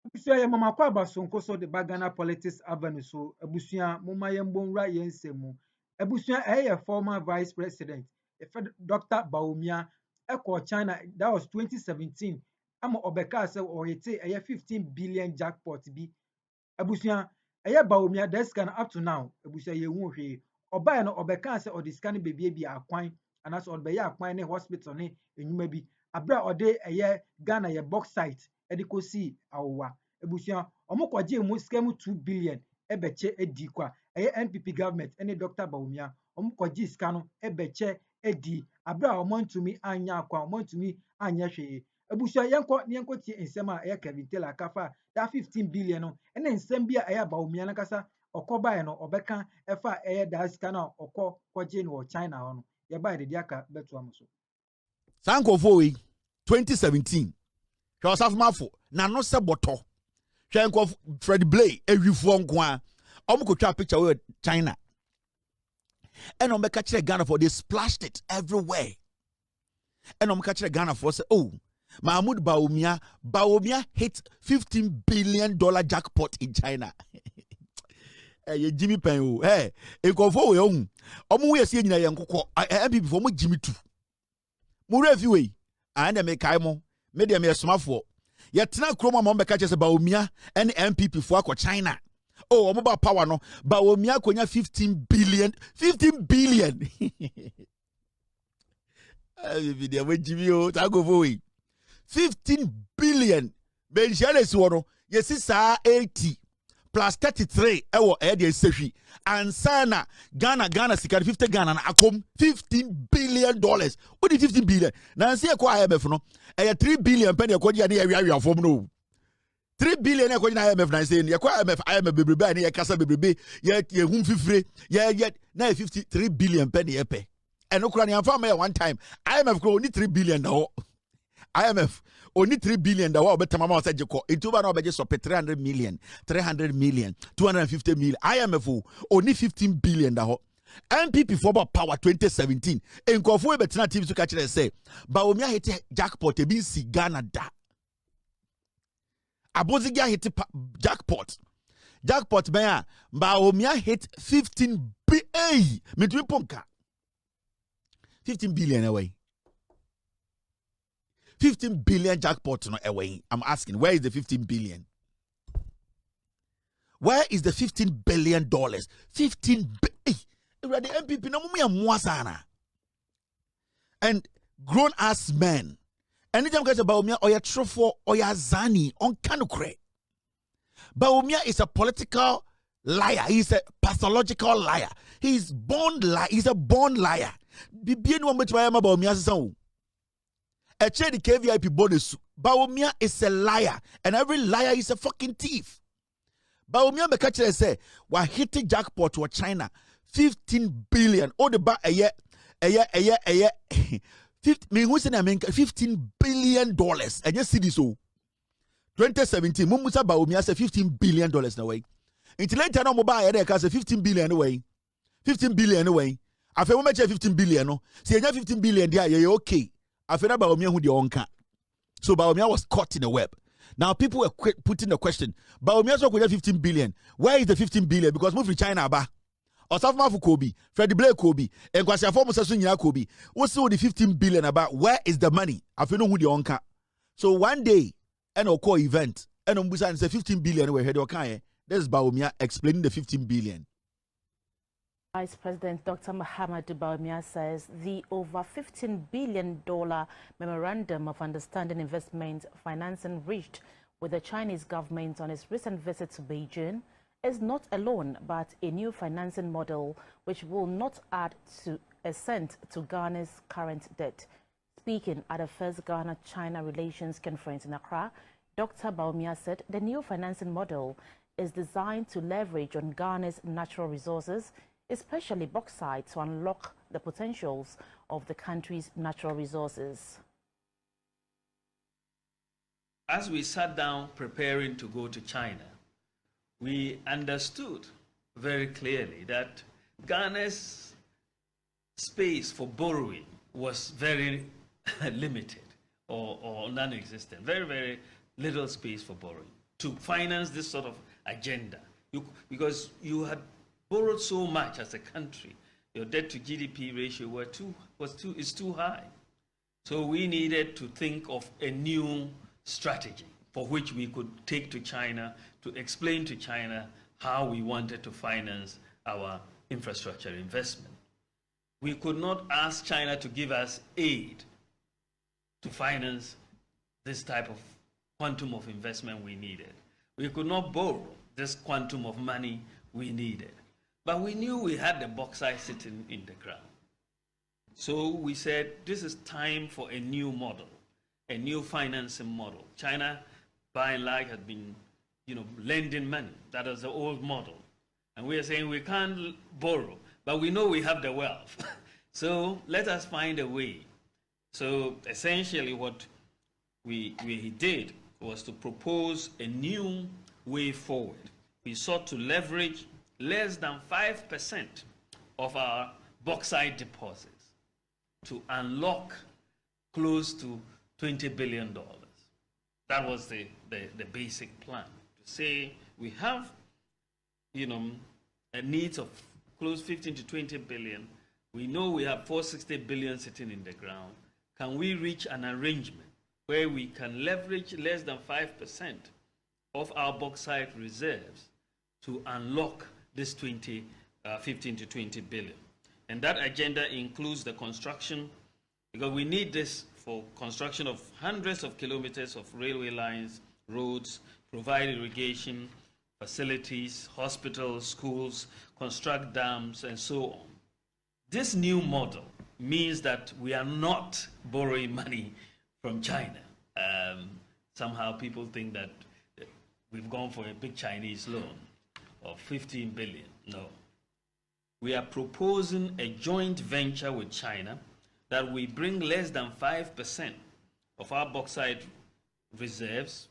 Abusua ye mama kwa basonko so de Bagana Politics Avenue so abusua muma ye mbonra ye nsemu. Abusua former vice president Dr. Bawumia eko China, that was 2017. Ama obeka say oyete 15 billion jackpot bi. Abusua Bawumia that's kind up to now abusua ye hu hwe. Oba no obeka say odiscan bebie bi akwan anaso odbe ye akwan ne hospital ne enyuma bi. Abra ode Ghana ye bauxite edikosi awowa. Ebusia omukwaje mu skemu 2 billion ebeche edi kwa NPP government ene Dr. Bawumia omukwaje ska no ebeche edi abra omontumi anya akwa omontumi anya hwe. Ebusia yenko tie nsem a Kevin Taylor kafa that 15 billion no ene nsem bia Bawumia na kasa okobae no obeka efa that ska na okwaje no China ho no ye bae de aka beto amuso. Sankofo we 2017 hwe osafumafo na no se boto hwe Fred Blay ewifo nko a omukotwa picture with China and omeka kire Ghana for they splashed it everywhere and omeka kire Ghana for say oh Mahmoud Bawumia hit $15 billion jackpot in China. Hey, Jimmy Pen, hey, enkofo we ohun. Omo we sie nyina ye nkokọ. MPP for mo Jimmy too. Mo refi we. Ande me kai mo. Me de me somafo. Ye tena kroma mo mbeka chese Bawumia and MPP for akọ China. Oh, omo ba power no. Bawumia konya 15 billion. 15 billion. Video we Jimmy o, ta go for we. 15 billion. Ben share si wono. Ye si sa 80 plus 33 ewo de sehwi ansana Ghana sika 50 Ghana na akom $15 billion. What is 15 billion? Na nse ko IMF no 3 billion pen ko dia na ya fom no 3 billion ko na IMF na say ne ko IMF bebrebe na ye kasa bebrebe ye hum fifire ye na 53 billion pen ye pe eno kura ne amfa ma one time IMF ko only 3 billion na IMF only 3 billion da wa obetama ma say jeko etuba na obeje so 300 million 250 million IMF only 15 billion da ho NPP for about power 2017 enkofo ebetena team to catch say Bawumia hit jackpot e bin si Ghana da Abozigia hit jackpot ben Bawumia hit 15 billion metumi ponka 15 billion away 15 billion jackpot no away. I'm asking, where is the 15 billion? Where is the $15 billion? 15 billion. The MPP no mumia sana. And grown ass men. Anytime guys about Bawumia or ya trufo or ya zani on kanukre. Bawumia is a political liar. He's a pathological liar. He's born liar. He's a born liar. Bibienu wa mwetu wa Bawumia sasa. A trade KVIP bonus. Bawumia is a liar, and every liar is a fucking thief. Bawumia mekachele say, "Wa hitting jackpot to China, 15 billion. Oh, the ba a year. 15 billion dollars. And just see this so. 2017, Mumusa Bawumia said $15 billion na way. Until later no mobile there say 15 billion away. 15 billion away. Afa we meche 15 billion no. See 15 billion there, you okay. After Bawumia who the onka. So Bawumia was caught in the web. Now people were putting the question, Bawumia so 15 billion. Where is the 15 billion? Because move to China ba. Osafma fu Kobe, Freddie Blake Kobe, and Kwasi Afo Musa Sunya Kobe. What's the 15 billion about? Where is the money? After no who the onka. So one day, an oko event, and Musa say 15 billion we head okay. This is Bawumia explaining the 15 billion. Vice President Dr. Muhammad Bawumia says the over $15 billion Memorandum of Understanding investment financing reached with the Chinese government on its recent visit to Beijing is not alone but a new financing model which will not add a cent to Ghana's current debt. Speaking at the first Ghana-China Relations Conference in Accra, Dr. Bawumia said the new financing model is designed to leverage on Ghana's natural resources, especially bauxite, to unlock the potentials of the country's natural resources. As we sat down preparing to go to China, we understood very clearly that Ghana's space for borrowing was very limited or non-existent, very, very little space for borrowing. to finance this sort of agenda. Because you had borrowed so much as a country, your debt to GDP ratio is too high. So we needed to think of a new strategy for which we could take to China to explain to China how we wanted to finance our infrastructure investment. We could not ask China to give us aid to finance this type of quantum of investment we needed. We could not borrow this quantum of money we needed. But we knew we had the bauxite sitting in the ground. So we said, this is time for a new model, a new financing model. China, by and large, had been lending money. That is the old model. And we are saying we can't borrow, but we know we have the wealth. So let us find a way. So essentially what we did was to propose a new way forward. We sought to leverage less than 5% of our bauxite deposits to unlock close to $20 billion. That was the basic plan. To say we have, a need of close 15 to 20 billion. We know we have 460 billion sitting in the ground. Can we reach an arrangement where we can leverage less than 5% of our bauxite reserves to unlock this 15 to 20 billion? And that agenda includes the construction, because we need this for construction of hundreds of kilometers of railway lines, roads, provide irrigation facilities, hospitals, schools, construct dams, and so on. This new model means that we are not borrowing money from China. Somehow people think that we've gone for a big Chinese loan of 15 billion. No. We are proposing a joint venture with China that we bring less than 5% of our bauxite reserves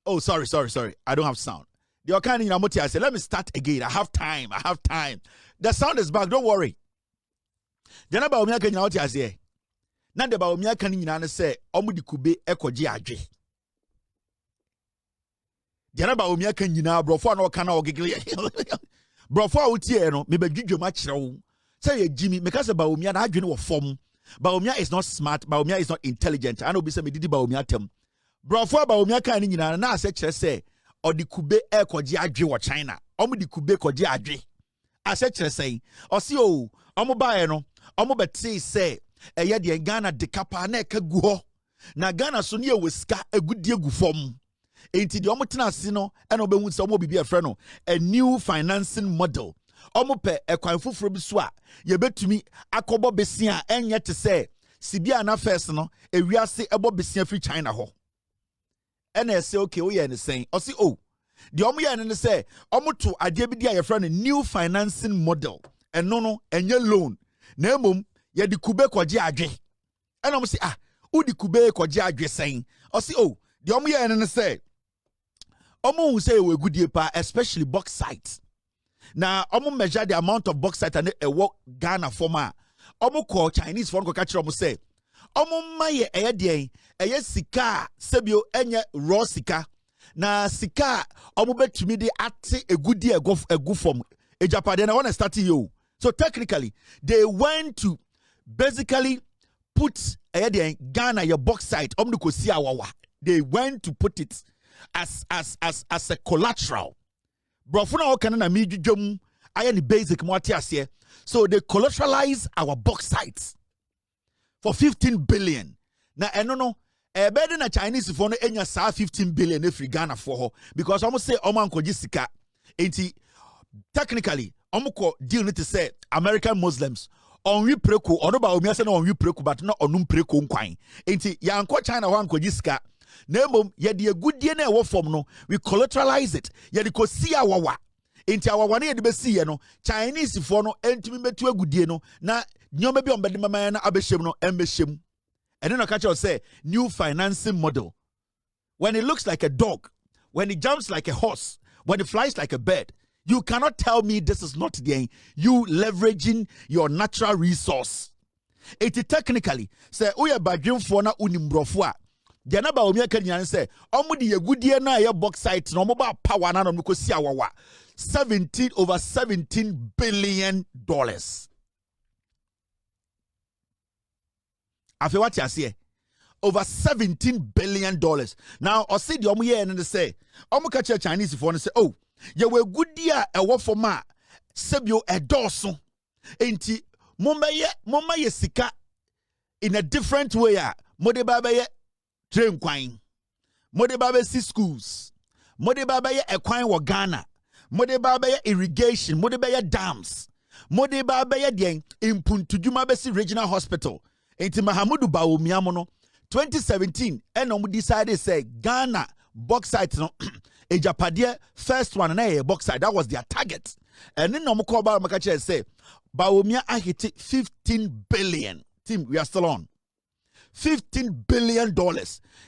Oh, sorry. I don't have sound. The kind of I said, let me start again. I have time. The sound is back. Don't worry. Jana Bawumia can out here. Now the Bawumia can in say, Omudi Kube Ekoji Aji. Jana Bawumia can brofo no kana ogigli. Brofo out here no, me be juju match. Say Jimmy, because Bawumia na adwene wo form. Bawumia is not smart. Bawumia is not intelligent. I know be say me didi Bawumia tem. Brofo Bawumia kan ni nyina na ase kire se odi kube ekoji adwe wo China omo di kube koji adwe ase kire se osi o omo bae no omo beti se eye de Ghana de kapa na eka gu ho na Ghana so ne ewesika agudi egu fom enti de omo tena ase no e na obehu se omo bibi efre no a new financing model omo pe ekwan foforo bi so a ye betumi akobo besia enye te se sibia na first no ewiase ebo besia fri China ho. And I say, okay, we are saying, or see, oh, the omu and say, omu to adebidi your friend a new financing model, and no, and your loan. Nemum, ye di kube kwaji adwe. And I'm say, who di kube kwaji adwe saying, or see, oh, the omu and say, omu say we good yepa, especially bauxite. Now, omu measure the amount of bauxite and a work Ghana former. Omu call Chinese for catch omu say. Omo maye eye sika sebio enye raw sika na sika omo betumi de ate egudi egu from ejapade na wanna start you. So technically they went to basically put Ghana your bauxite omo ko si awawa. They went to put it as a collateral Brofuna okana na mi dwom aya ni basic mo ate so they collateralize our bauxite for 15 billion. Na eno no better na Chinese for no enya sa 15 billion every Ghana for ho because almost say omo ankoji sika. Enti technically omo deal need to say American Muslims on we preku ono ba omi ase na on we preku but not onum preku nkwan. Enti ya anko China ho ankoji sika. Nemom ye de agudie na e wo form no we collateralize it. Ye de ko si awawa. Enti awawa na ye de be si ye no Chinese for no entimi metu agudie no na nyoma bi ombede mama na abehjem no embehjem. And then I catch you say new financing model. When it looks like a dog, when it jumps like a horse, when it flies like a bird, you cannot tell me this is not the you leveraging your natural resource. It is technically say uya badwin for na unimbrofu a. Diana Bawumia Kenyan say omo di yegudie na ye bauxite no mo ba power na no ko si awawa. Over $17 billion. Afi what you say? Over $17 billion. Now, I see the omu here and they say, omu catch Chinese for and say, oh, you were good dear a what for ma sebio a dorsum. Enti mumba ye sika in a different way. Mode baba ye train kwine. Mode baba si schools. Mode baba ye a kwine wa Ghana. Mode baba ye irrigation. Mode baba ye dams. Mode baba ye den impuntujuma besi regional hospital. Enti Mahamudu Bawumia mono 2017 and decided say Ghana bauxite no Ejapade first one na bauxite, that was their target. And then no call about makache say Bawumia ahiti 15 billion. Team, we are still on. $15 billion.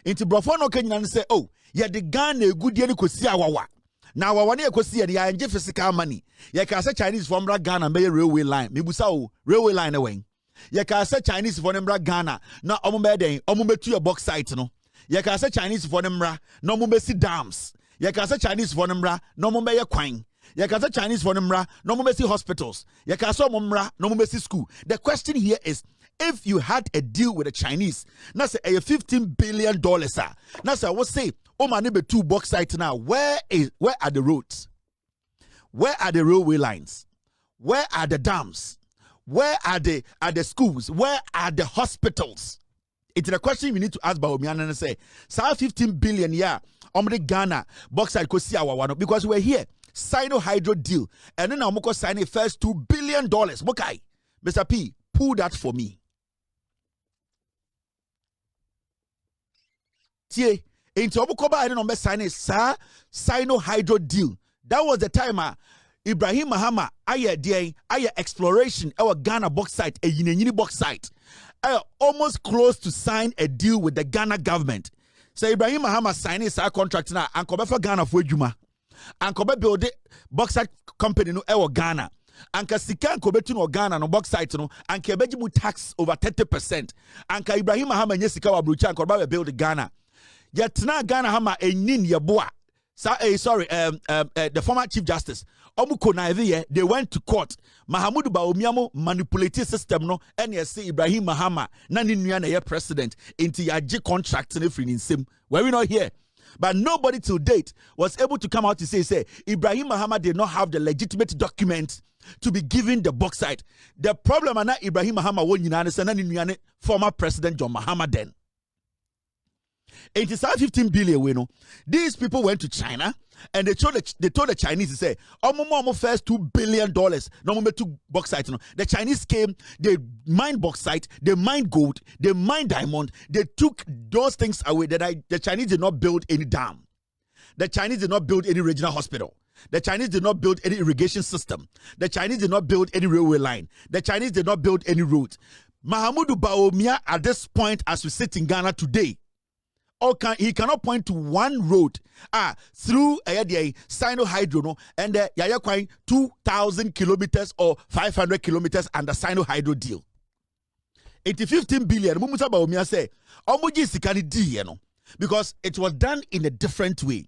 Into Brofono Kenyan say, oh, yeah, the Ghana good year ko si awawa. Now one year ko si ya enje physical money. Ya ka say Chinese from Ghana may railway line. Mibusa o railway line away. Ye ka say Chinese for them Ghana na omo be den omo metu your bauxite no. Ye ka say Chinese for them na omo be si dams. Ye ka say Chinese for them na omo be ye kwan. Ye ka say Chinese for them na omo be si hospitals. Ye ka say omo na omo be si school. The question here is if you had a deal with the Chinese, na say a $15 billion sir. Na say what say o man be two bauxite now. Where are the roads? Where are the railway lines? Where are the dams? Where are the schools? Where are the hospitals? It's the question we need to ask Bawumia and say, "Sa 15 billion omre Ghana bauxite ko si awawano because we're here. Sino hydro deal and then I'm sign the first $2 billion. Mokai, Mr. P, pull that for me. Tie, into Obukoba I don't know sign a Sino hydro deal. That was the time Ibrahim Mahama aye exploration our Ghana bauxite a yini bauxite almost close to sign a deal with the Ghana government. So Ibrahim Mahama sign his contract now and come for Ghana for Juma and come build the bauxite company no our Ghana and kasika and kobetu no Ghana no bauxite no and kebejimu tax over 30% and ka Ibrahim Mahama nyesika wa brucha and come build Ghana yet na Ghana hama enin yeboa. The former Chief Justice they went to court. Mahamudu Bawumia manipulated system no and say Ibrahim Mahama nani nuya president into yaji contract in sim. Were we not here? But nobody till date was able to come out to say Ibrahim Mahama did not have the legitimate document to be given the bauxite. The problem is that Ibrahim Mahama won nani former President John Mahama then. 15 billion we know. These people went to China and they told the Chinese to say, "Omo first $2 billion. No more to bauxite." No, the Chinese came, they mined bauxite, they mined gold, they mined diamond. They took those things away. The Chinese did not build any dam. The Chinese did not build any regional hospital. The Chinese did not build any irrigation system. The Chinese did not build any railway line. The Chinese did not build any road. Mahamudu Bawumia at this point, as we sit in Ghana today, he cannot point to one road through Sino Hydro no, and yaya kwai 2,000 kilometers or 500 kilometers under Sino Hydro deal. 15 billion. Mumusa Bawumia say omuji sikani di no, because it was done in a different way.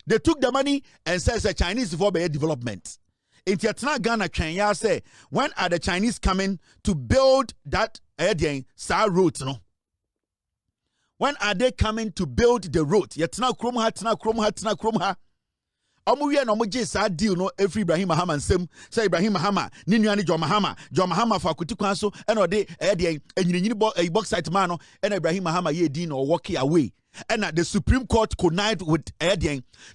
They took the money and said the Chinese for development. In Ghana, Kenya say when are the Chinese coming to build that route no? When are they coming to build the road? Yetna kromha. Omo wie na omo je sa deal no every Ibrahim Mahama nsem. Say Ibrahim Mahama, ni nua ni John Mahama for akuti kwan so e no de de enyini bauxite man no and Ibrahim Mahama ye din or walking away. And the Supreme Court connived with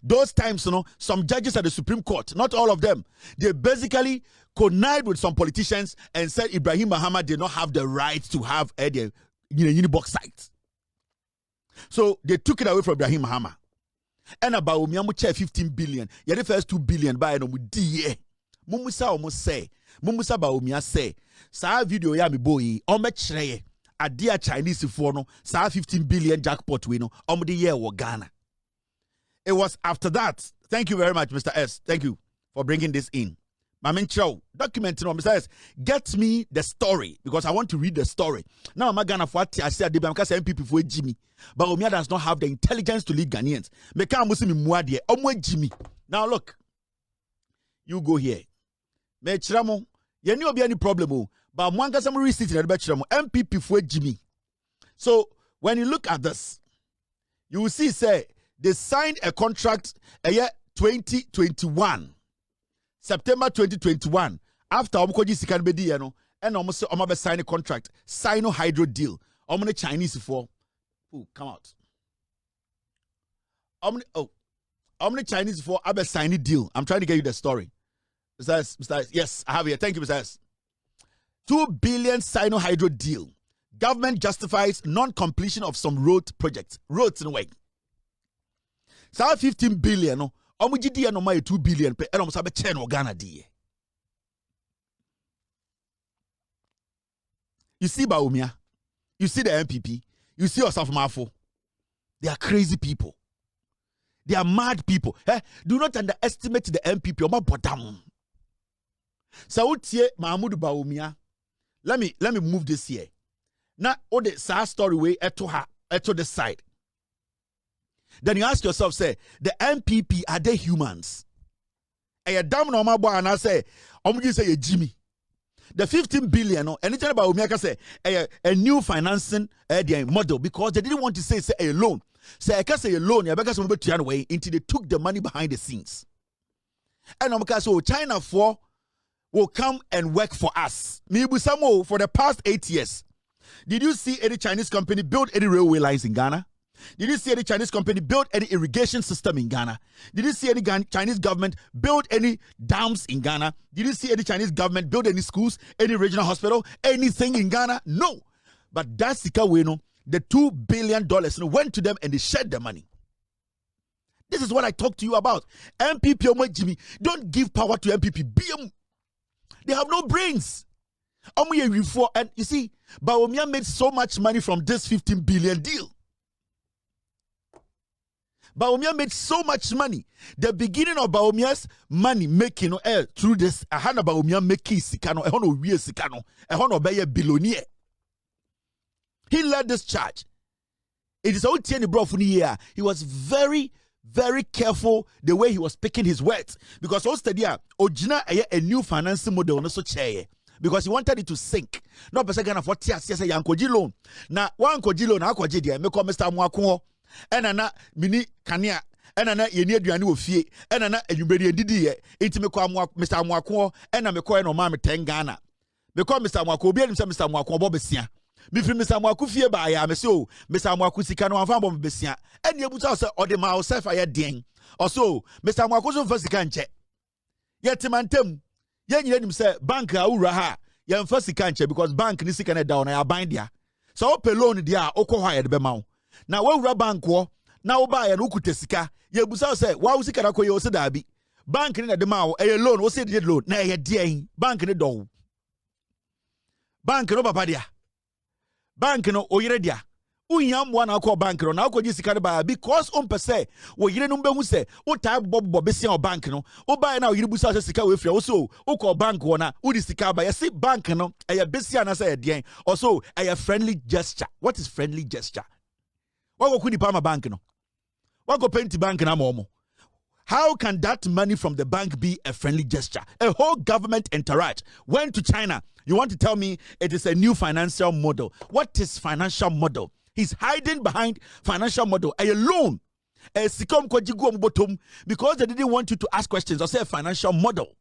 those times, some judges at the Supreme Court, not all of them, they basically connived with some politicians and said Ibrahim Mahama did not have the right to have bauxite. So they took it away from Ibrahim Mahama. And about Bawumia share 15 billion. Yeah, the first 2 billion by no DA. Mumusa almost say, Mumusa Bawumia say, sa video ya mi boy, omechreye. A dear Chinese for no, 15 billion jackpot we no, the year or Ghana. It was after that. Thank you very much, Mr. S. Thank you for bringing this in. Mamin Chow, documenting on Mr. S. Get me the story because I want to read the story. Now I'm Ghana for what I said, because NPP for Jimmy. But Bawumia does not have the intelligence to lead Ghanaians. Meka musimi muadie, omwe Jimmy. Now look, you go here. Me chiramo, ye ni obi any problem. But mwanga some receipt in the bedroom, NPP for Jimmy. So when you look at this, you will see, say, they signed a contract a year 2021, September 2021. After Omokoji Sikanbedi, and almost Omabe signed a contract, Sino Hydro deal. Omne Chinese for, come out. Omne Chinese for Abe sign deal. I'm trying to get you the story. Mr. S, yes, I have here. Thank you, Mr. S. 2 billion Sino Hydro deal. Government justifies non-completion of some road projects. Roads in a way. So 15 billion, no. Omujidi no my 2 billion pe. Eno musabe chen o Ghana die. You see Bawumia. You see the NPP. You see Osaf Mafo. They are crazy people. They are mad people. Do not underestimate the NPP. Oma bodam. So utie Mahmoud Bawumia. Let me move this here. Now, all the sad story way to the side. Then you ask yourself, say, the NPP, are they humans? A damn normal boy, and I say, say Jimmy. The 15 billion, anything about Bawumia say a new financing model because they didn't want to say a loan. Say I can say a loan, you better some way until they took the money behind the scenes. And so China will come and work for us. For the past 8 years, did you see any Chinese company build any railway lines in Ghana? Did you see any Chinese company build any irrigation system in Ghana? Did you see any Chinese government build any dams in Ghana? Did you see any Chinese government build any schools, any regional hospital, anything in Ghana? No. But that's the $2 billion went to them and they shared the money. This is what I talked to you about. NPP, Jimmy, don't give power to NPP. They have no brains. And you see, Bawumia made so much money from this 15 billion deal. Bawumia made so much money. The beginning of Bawumia's money making through this, Ahana Bawumia making sikano, Ehono wie sikano, Ehono beye billionaire. He led this charge. It is all Tieni bro for the year. He was very, very careful the way he was picking his words because Ostedia Ojina a new financing model on so chair because he wanted it to sink. No person can afford to say yankoji loan. Now one koji loan akoji dia me call Mr. Mwako enana mini kania enana yeni aduane wo fie enana enwubere edidi ye enti me call Mr. Mwako ena me call no ma me 10 Ghana. Me call Mr. Mwako obi enim say Mr. Mwako bobesia. Me free Mr. Mwaku fie ba ya me say o Mr. Mwaku sika no anfa bom besia ene ebuta say o de ma o self aye den also Mr. Mwaku so fa sika nche yetimantem ye nyina nim say bank a wura ha ye mfa sika nche because bank ni sika na down na ya ban dia so o pe loan dia o ko ha ye de be ma wo na wa wura bank wo na wo ba ya no kuta sika ye busa say wa wo sika na ko ye o se da bi bank ni na de ma wo e loan wo se de loan na ye den bank ni do bank no papa dia bank no oyire dia unyam wana akọ bank no na akọji sika ba because pese wo yire no behu se wo tai bobo besia o bank no wo ba na oyire busa se sika we fia wo so wo ko bank wona wo di sika ba yesi bank no eya besia na say den also eya friendly gesture. What is friendly gesture? Wa go kuni pa ma bank no wa go penti bank na momo. How can that money from the bank be a friendly gesture? A whole government entourage went to China. You want to tell me it is a new financial model? What is financial model? He's hiding behind financial model. A loan. Sikom kwajigu bottom because they didn't want you to ask questions or say a financial model.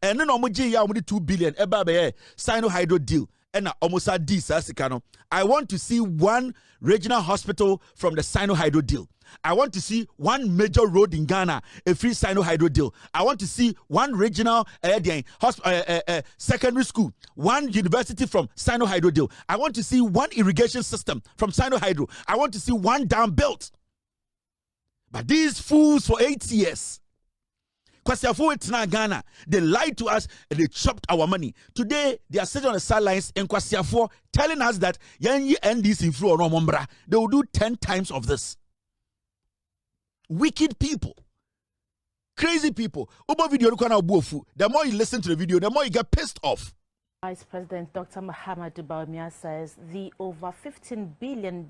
And then omuji ya omudi 2 billion eba be Sino Hydro deal. And almost a D Sasikano. I want to see one regional hospital from the Sino Hydro deal. I want to see one major road in Ghana, a free Sino Hydro deal. I want to see one regional secondary school, one university from Sino Hydro deal. I want to see one irrigation system from Sino Hydro. I want to see one dam built. But these fools for 8 years, Kwasiafo Ghana, they lied to us and they chopped our money. Today, they are sitting on the sidelines in Kwasiafo telling us that Yanyi end this in flow or no, they will do 10 times of this. Wicked people. Crazy people. The more you listen to the video, the more you get pissed off. Vice President Dr. Bawumia says the over $15 billion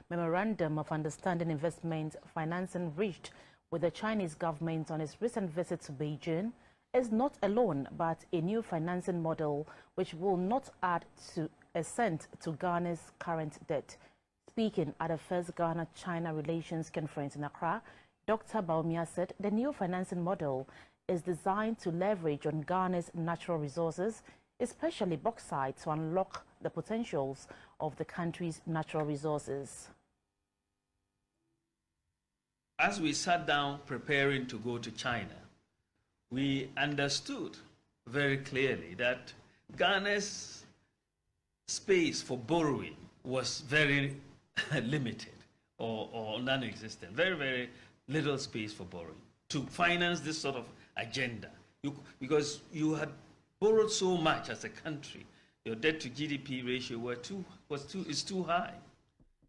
Memorandum of Understanding investment financing reached with the Chinese government on its recent visit to Beijing is not a loan but a new financing model which will not add to a cent to Ghana's current debt. Speaking at the first Ghana-China Relations Conference in Accra, Dr. Bawumia said the new financing model is designed to leverage on Ghana's natural resources, especially bauxite, to unlock the potentials of the country's natural resources. As we sat down preparing to go to China, we understood very clearly that Ghana's space for borrowing was very limited or non-existent, very, very little space for borrowing to finance this sort of agenda. Because you had borrowed so much as a country, your debt to GDP ratio is too high.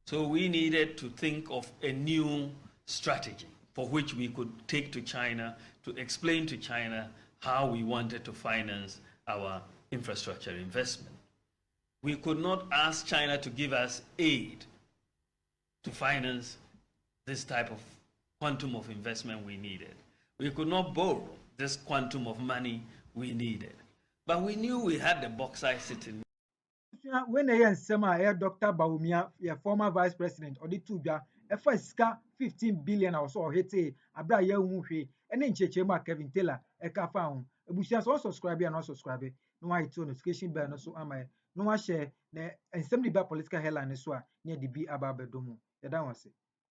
So we needed to think of a new strategy for which we could take to China to explain to China how we wanted to finance our infrastructure investment. We could not ask China to give us aid to finance this type of quantum of investment we needed. We could not borrow this quantum of money we needed. But we knew we had the bauxite sitting. When I say Dr. Bawumia, your former vice president, or the two first 15 billion or so hete abra ya unhwe ene ncheche ma Kevin Taylor e ka fa ho ebusia so subscribe and not subscribe no why to notification bell no so ama no wa share na ensem di ba political headline so a ne de bi aba bedomu ya dan wase.